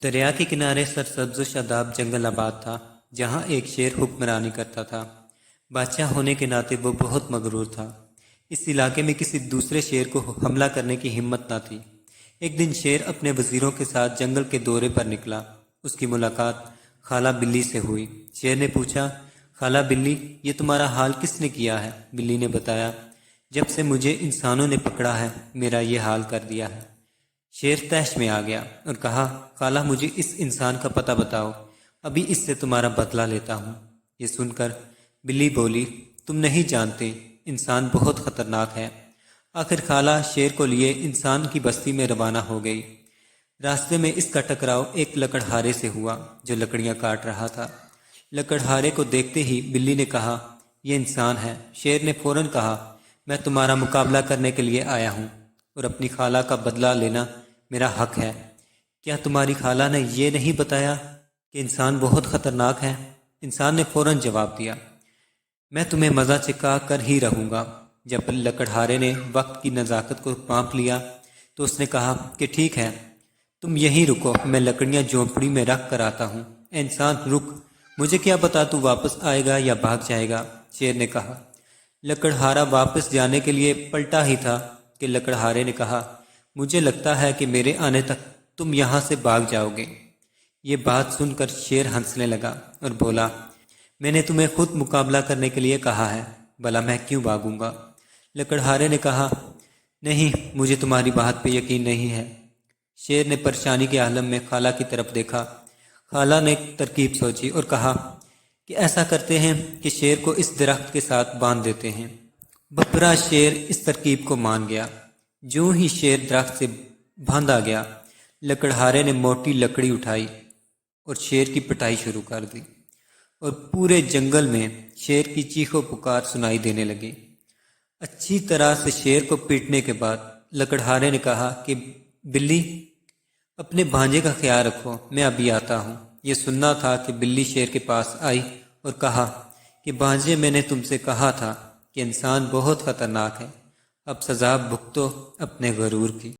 دریا کے کنارے سرسبز و شاداب جنگل آباد تھا، جہاں ایک شیر حکمرانی کرتا تھا۔ بادشاہ ہونے کے ناطے وہ بہت مغرور تھا۔ اس علاقے میں کسی دوسرے شیر کو حملہ کرنے کی ہمت نہ تھی۔ ایک دن شیر اپنے وزیروں کے ساتھ جنگل کے دورے پر نکلا۔ اس کی ملاقات خالہ بلی سے ہوئی۔ شیر نے پوچھا، خالہ بلی، یہ تمہارا حال کس نے کیا ہے؟ بلی نے بتایا، جب سے مجھے انسانوں نے پکڑا ہے، میرا یہ حال کر دیا ہے۔ شیر طیش میں آ گیا اور کہا، خالہ، مجھے اس انسان کا پتہ بتاؤ، ابھی اس سے تمہارا بدلہ لیتا ہوں۔ یہ سن کر بلی بولی، تم نہیں جانتے، انسان بہت خطرناک ہے۔ آخر خالہ شیر کو لیے انسان کی بستی میں روانہ ہو گئی۔ راستے میں اس کا ٹکراؤ ایک لکڑہارے سے ہوا جو لکڑیاں کاٹ رہا تھا۔ لکڑہارے کو دیکھتے ہی بلی نے کہا، یہ انسان ہے۔ شیر نے فوراً کہا، میں تمہارا مقابلہ کرنے کے لیے آیا ہوں اور اپنی خالہ کا بدلہ لینا میرا حق ہے۔ کیا تمہاری خالہ نے یہ نہیں بتایا کہ انسان بہت خطرناک ہے؟ انسان نے فوراً جواب دیا، میں تمہیں مزہ چکھا کر ہی رہوں گا۔ جب لکڑہارے نے وقت کی نزاکت کو پانپ لیا تو اس نے کہا کہ ٹھیک ہے، تم یہیں رکو، میں لکڑیاں جھونپڑی میں رکھ کر آتا ہوں۔ اے انسان، رک، مجھے کیا پتا تو واپس آئے گا یا بھاگ جائے گا؟ شیر نے کہا۔ لکڑہارا واپس جانے کے لیے پلٹا ہی تھا کہ لکڑہارے نے کہا، مجھے لگتا ہے کہ میرے آنے تک تم یہاں سے بھاگ جاؤ گے۔ یہ بات سن کر شیر ہنسنے لگا اور بولا، میں نے تمہیں خود مقابلہ کرنے کے لیے کہا ہے، بھلا میں کیوں بھاگوں گا؟ لکڑہارے نے کہا، نہیں، مجھے تمہاری بات پہ یقین نہیں ہے۔ شیر نے پریشانی کے عالم میں خالہ کی طرف دیکھا۔ خالہ نے ترکیب سوچی اور کہا کہ ایسا کرتے ہیں کہ شیر کو اس درخت کے ساتھ باندھ دیتے ہیں۔ بپرا شیر اس ترکیب کو مان گیا۔ جو ہی شیر درخت سے باندھا گیا، لکڑہارے نے موٹی لکڑی اٹھائی اور شیر کی پٹائی شروع کر دی، اور پورے جنگل میں شیر کی چیخ و پکار سنائی دینے لگی۔ اچھی طرح سے شیر کو پیٹنے کے بعد لکڑہارے نے کہا کہ بلی، اپنے بھانجے کا خیال رکھو، میں ابھی آتا ہوں۔ یہ سننا تھا کہ بلی شیر کے پاس آئی اور کہا کہ بھانجے، میں نے تم سے کہا تھا کہ انسان بہت خطرناک ہے، اب سزا بھگتو اپنے غرور کی۔